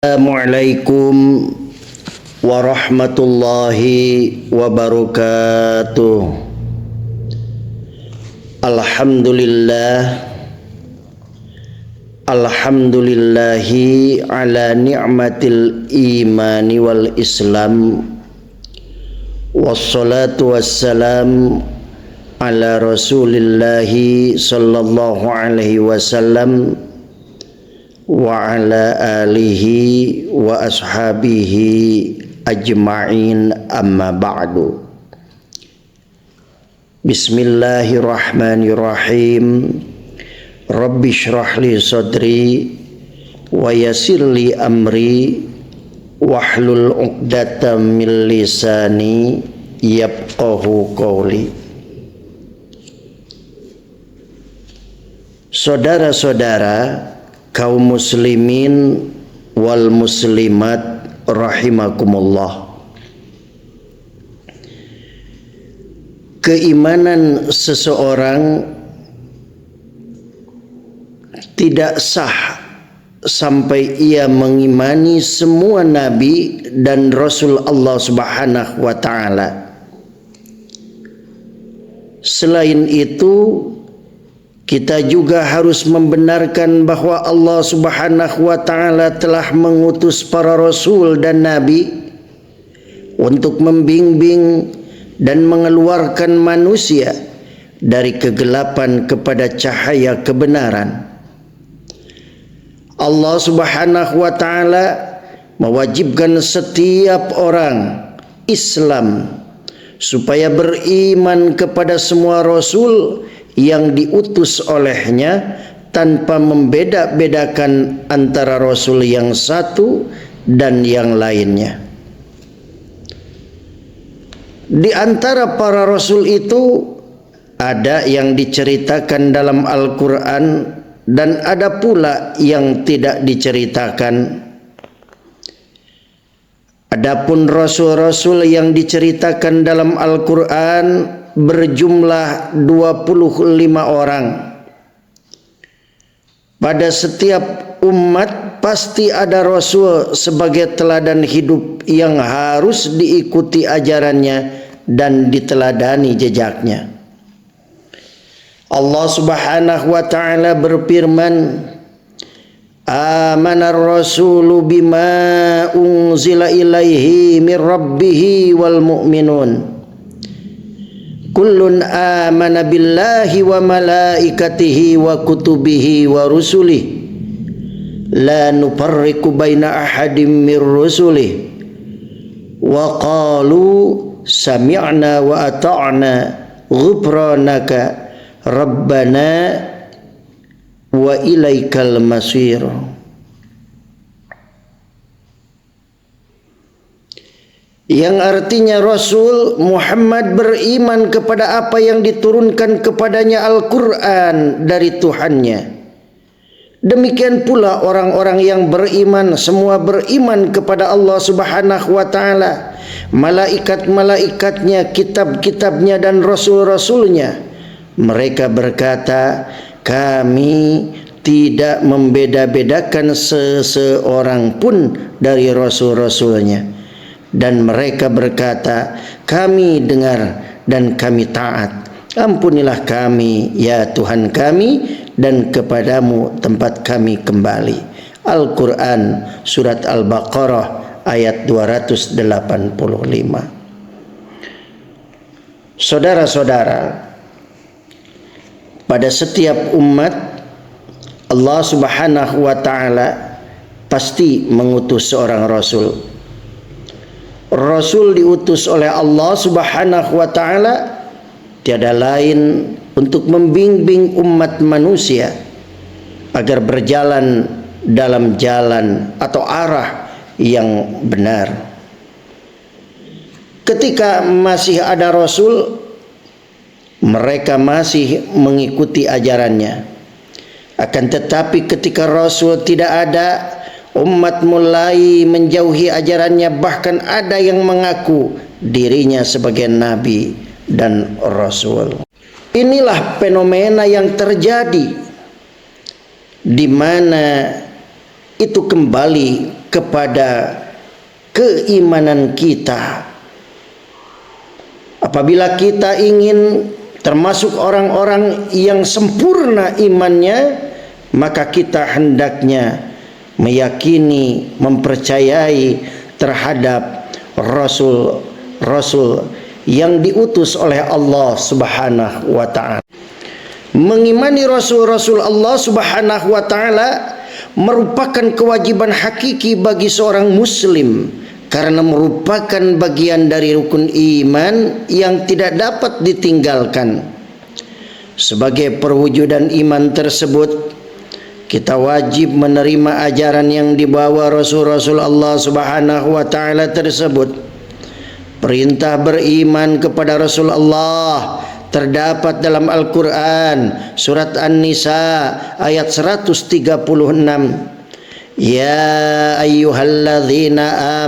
Assalamualaikum warahmatullahi wabarakatuh. Alhamdulillahi ala ni'matil imani wal islam. Wassalatu wassalam ala rasulillahi sallallahu alaihi wasallam wa ala alihi wa ashabihi ajma'in, amma ba'du. Bismillahirrahmanirrahim. Rabbi shrah li sadri wa yassir li amri wahlul 'uqdatam min lisani yafqahu qawli. Saudara-saudara kaum muslimin wal muslimat rahimakumullah, keimanan seseorang tidak sah sampai ia mengimani semua nabi dan rasul Allah Subhanahu wa taala. Selain itu, kita juga harus membenarkan bahwa Allah Subhanahu wa taala telah mengutus para rasul dan nabi untuk membimbing dan mengeluarkan manusia dari kegelapan kepada cahaya kebenaran. Allah Subhanahu wa taala mewajibkan setiap orang Islam supaya beriman kepada semua rasul yang diutus olehnya tanpa membeda-bedakan antara rasul yang satu dan yang lainnya. Di antara para rasul itu ada yang diceritakan dalam Al-Quran dan ada pula yang tidak diceritakan. Adapun rasul-rasul yang diceritakan dalam Al-Quran berjumlah 25 orang. Pada setiap umat pasti ada rasul sebagai teladan hidup yang harus diikuti ajarannya dan diteladani jejaknya. Allah Subhanahu wa taala berfirman, Amanar rasulu bima unzila ilaihi mir rabbihi wal mu'minun kullun amana billahi wa malaikatihi wa kutubihi wa rusulihi la nufarriqu baina ahadim mir rusulihi wa qalu sami'na wa ata'na ghufranaka rabbana wa ilaikal masir. Yang artinya Rasul Muhammad beriman kepada apa yang diturunkan kepadanya Al-Quran dari Tuhannya. Demikian pula orang-orang yang beriman, semua beriman kepada Allah Subhanahu wa taala, malaikat-malaikatnya, kitab-kitabnya dan rasul-rasulnya. Mereka berkata, kami tidak membeda-bedakan seseorang pun dari rasul-rasulnya. Dan mereka berkata, kami dengar dan kami taat. Ampunilah kami ya Tuhan kami, dan kepadamu tempat kami kembali. Al-Quran surat Al-Baqarah ayat 285. Saudara-saudara, pada setiap umat Allah Subhanahu wa taala pasti mengutus seorang rasul. Rasul diutus oleh Allah Subhanahu wa taala tiada lain untuk membimbing umat manusia agar berjalan dalam jalan atau arah yang benar. Ketika masih ada rasul, mereka masih mengikuti ajarannya. Akan tetapi ketika rasul tidak ada, umat mulai menjauhi ajarannya, bahkan ada yang mengaku dirinya sebagai nabi dan rasul. Inilah fenomena yang terjadi, di mana itu kembali kepada keimanan kita. Apabila kita ingin termasuk orang-orang yang sempurna imannya, maka kita hendaknya meyakini, mempercayai terhadap rasul-rasul yang diutus oleh Allah Subhanahu wa ta'ala. Mengimani rasul-rasul Allah Subhanahu wa ta'ala merupakan kewajiban hakiki bagi seorang muslim, karena merupakan bagian dari rukun iman yang tidak dapat ditinggalkan. Sebagai perwujudan iman tersebut, kita wajib menerima ajaran yang dibawa Rasul-Rasul Allah Subhanahu wa ta'ala tersebut. Perintah beriman kepada Rasul Allah terdapat dalam Al-Quran, surat An-Nisa ayat 136. Ya ayyuhalladzina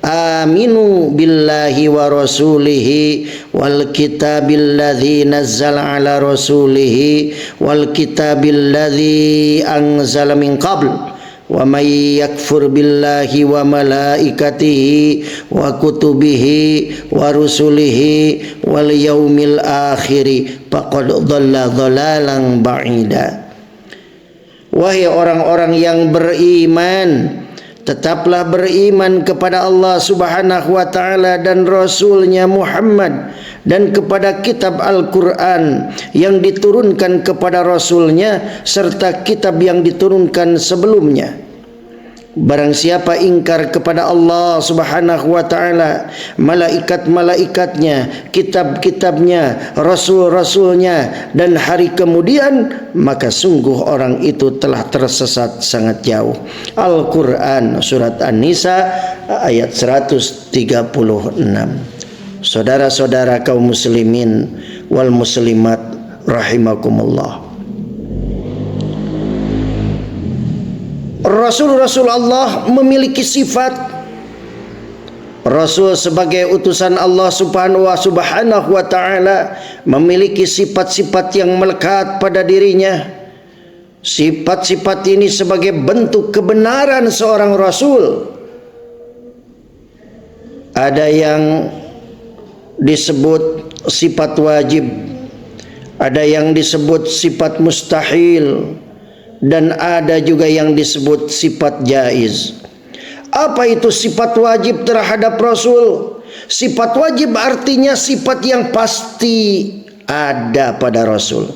aminu billahi wa rasulihi wal kitabil ladzi nazzala ala rasulihi wal kitabil ladzi anzala min qabl wa may yakfur billahi wa malaikatihi wa kutubihi wa rusulihi wal yaumil akhiri faqad dhalla dhalalan ba'ida. Wahai orang-orang yang beriman, tetaplah beriman kepada Allah Subhanahu wa ta'ala dan Rasulnya Muhammad, dan kepada kitab Al-Quran yang diturunkan kepada Rasulnya serta kitab yang diturunkan sebelumnya. Barang siapa ingkar kepada Allah Subhanahu wa ta'ala, malaikat-malaikatnya, kitab-kitabnya, rasul-rasulnya, dan hari kemudian, maka sungguh orang itu telah tersesat sangat jauh. Al-Quran surat An-Nisa ayat 136. Saudara-saudara kaum muslimin wal muslimat rahimakumullah, Rasul-Rasul Allah memiliki sifat. Rasul sebagai utusan Allah Subhanahu wa ta'ala memiliki sifat-sifat yang melekat pada dirinya. Sifat-sifat ini sebagai bentuk kebenaran seorang Rasul. Ada yang disebut sifat wajib, ada yang disebut sifat mustahil, dan ada juga yang disebut sifat jaiz. Apa itu sifat wajib terhadap Rasul? Sifat wajib artinya sifat yang pasti ada pada Rasul.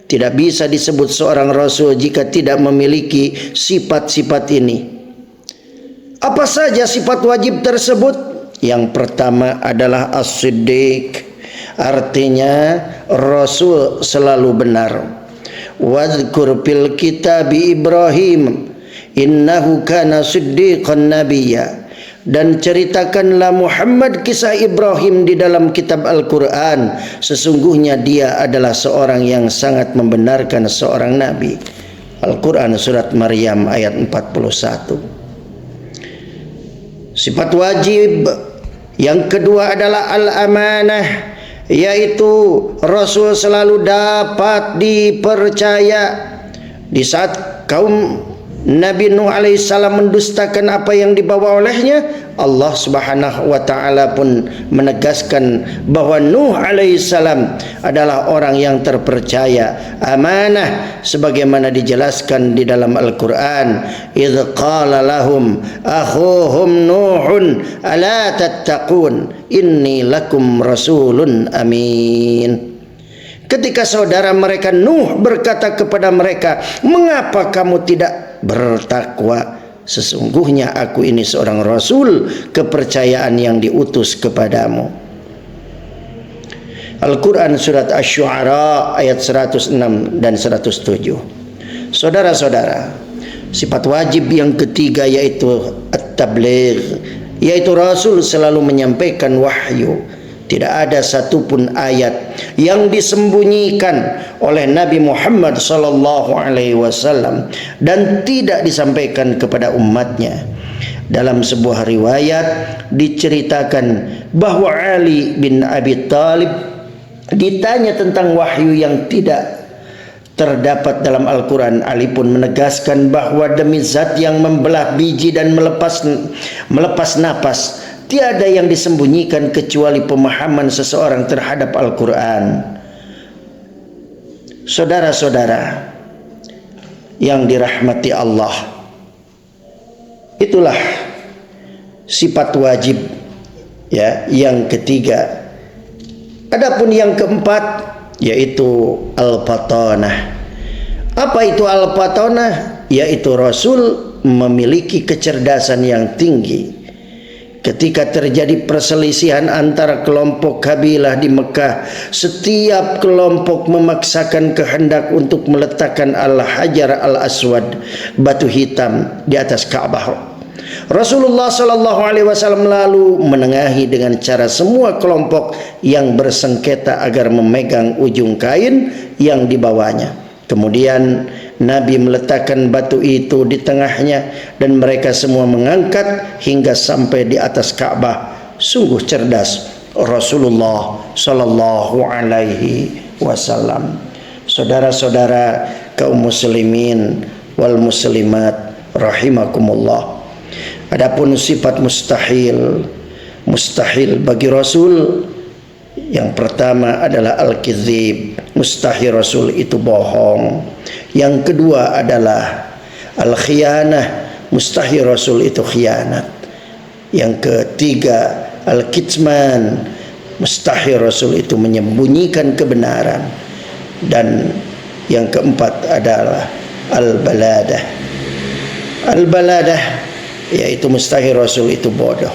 Tidak bisa disebut seorang Rasul jika tidak memiliki sifat-sifat ini. Apa saja sifat wajib tersebut? Yang pertama adalah as-siddiq, artinya Rasul selalu benar. Wadhkur fil kitabi Ibrahim innahu kana siddiqan nabiyya, dan ceritakanlah Muhammad kisah Ibrahim di dalam kitab Al-Quran, sesungguhnya dia adalah seorang yang sangat membenarkan seorang nabi. Al-Quran surat Maryam ayat 41. Sifat wajib yang kedua adalah al-amanah, yaitu Rasul selalu dapat dipercaya. Di saat kaum Nabi Nuh alaihissalam mendustakan apa yang dibawa olehnya, Allah Subhanahu wa ta'ala pun menegaskan bahwa Nuh alaihissalam adalah orang yang terpercaya, amanah, sebagaimana dijelaskan di dalam Al-Quran. Idh qala lahum akhuhum Nuhun ala tattaqun inni lakum rasulun amin. Ketika saudara mereka Nuh berkata kepada mereka, mengapa kamu tidak bertakwa? Sesungguhnya aku ini seorang rasul kepercayaan yang diutus kepadamu. Al-Quran surat Asy-Syu'ara ayat 106 dan 107. Saudara-saudara, sifat wajib yang ketiga yaitu at-tabligh, yaitu Rasul selalu menyampaikan wahyu. Tidak ada satupun ayat yang disembunyikan oleh Nabi Muhammad sallallahu alaihi wasallam dan tidak disampaikan kepada umatnya. Dalam sebuah riwayat diceritakan bahwa Ali bin Abi Thalib ditanya tentang wahyu yang tidak terdapat dalam Al-Quran. Ali pun menegaskan bahawa demi zat yang membelah biji dan melepas napas, tiada yang disembunyikan kecuali pemahaman seseorang terhadap Al-Quran. Saudara-saudara yang dirahmati Allah, itulah sifat wajib ya yang ketiga. Adapun yang keempat yaitu al-fatanah. Apa itu al-fatanah? Yaitu Rasul memiliki kecerdasan yang tinggi. Ketika terjadi perselisihan antara kelompok kabilah di Mekah, setiap kelompok memaksakan kehendak untuk meletakkan al-hajar al-aswad, batu hitam, di atas Ka'bah. Rasulullah SAW lalu menengahi dengan cara semua kelompok yang bersengketa agar memegang ujung kain yang dibawanya. Kemudian Nabi meletakkan batu itu di tengahnya dan mereka semua mengangkat hingga sampai di atas Ka'bah. Sungguh cerdas Rasulullah SAW. Saudara-saudara kaum muslimin wal muslimat rahimakumullah. Adapun sifat mustahil bagi Rasul, yang pertama adalah al-kizib. Mustahil Rasul itu bohong. Yang kedua adalah al-khiyanah. Mustahil Rasul itu khianat. Yang ketiga al-kitman. Mustahil Rasul itu menyembunyikan kebenaran. Dan yang keempat adalah al-baladah. Al-baladah yaitu mustahil Rasul itu bodoh.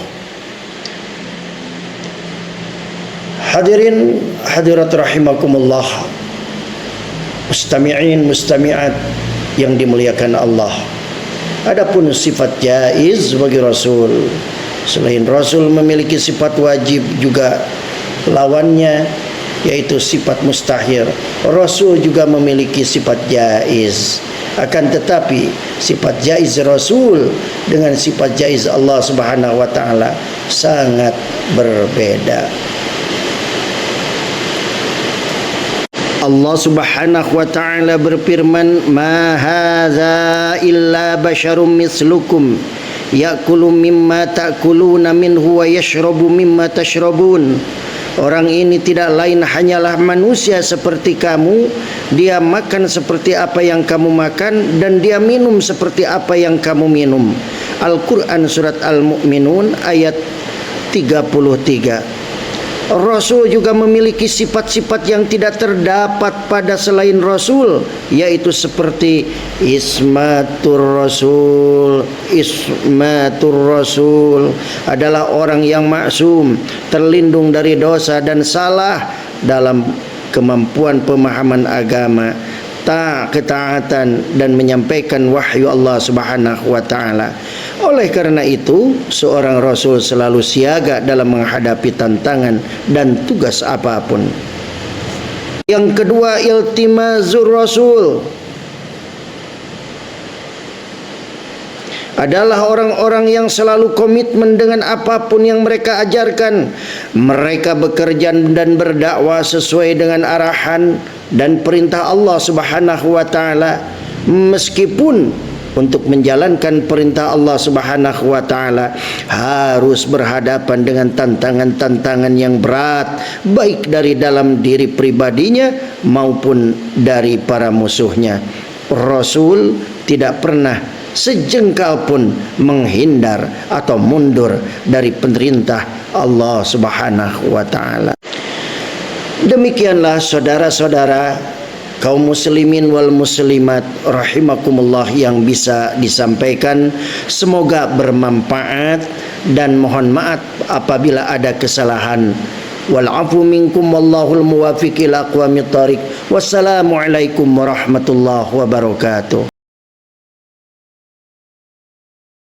Hadirin hadirat rahimakumullah, mustami'in mustami'at yang dimuliakan Allah. Adapun sifat jaiz bagi Rasul, selain Rasul memiliki sifat wajib, juga lawannya yaitu sifat mustahil. Rasul juga memiliki sifat jaiz. Akan tetapi sifat jaiz Rasul dengan sifat jaiz Allah Subhanahu wa taala sangat berbeda. Allah Subhanahu wa taala berfirman, "Ma hadza illa basyarum mislukum ya'kulu mimma ta'kuluna minhu wa yashrabu mimma tashrabun." Orang ini tidak lain hanyalah manusia seperti kamu. Dia makan seperti apa yang kamu makan dan dia minum seperti apa yang kamu minum. Al-Quran surat Al-Mu'minun ayat 33. Rasul juga memiliki sifat-sifat yang tidak terdapat pada selain Rasul, yaitu seperti ismatur Rasul. Ismatur Rasul adalah orang yang maksum, terlindung dari dosa dan salah dalam kemampuan pemahaman agama, ketaatan dan menyampaikan wahyu Allah Subhanahu wa taala. Oleh karena itu, seorang Rasul selalu siaga dalam menghadapi tantangan dan tugas apapun. Yang kedua, iltimazur Rasul adalah orang-orang yang selalu komitmen dengan apapun yang mereka ajarkan. Mereka bekerja dan berdakwah sesuai dengan arahan dan perintah Allah Subhanahu wa taala, meskipun untuk menjalankan perintah Allah Subhanahu wa taala harus berhadapan dengan tantangan-tantangan yang berat, baik dari dalam diri pribadinya maupun dari para musuhnya. Rasul tidak pernah sejengkal pun menghindar atau mundur dari perintah Allah Subhanahu wa taala. Demikianlah saudara-saudara kaum muslimin wal muslimat rahimakumullah yang bisa disampaikan. Semoga bermanfaat dan mohon maaf apabila ada kesalahan. Wal afu minkum wallahul muwaffiq ila aqwamit thariq. Wassalamualaikum warahmatullahi wabarakatuh.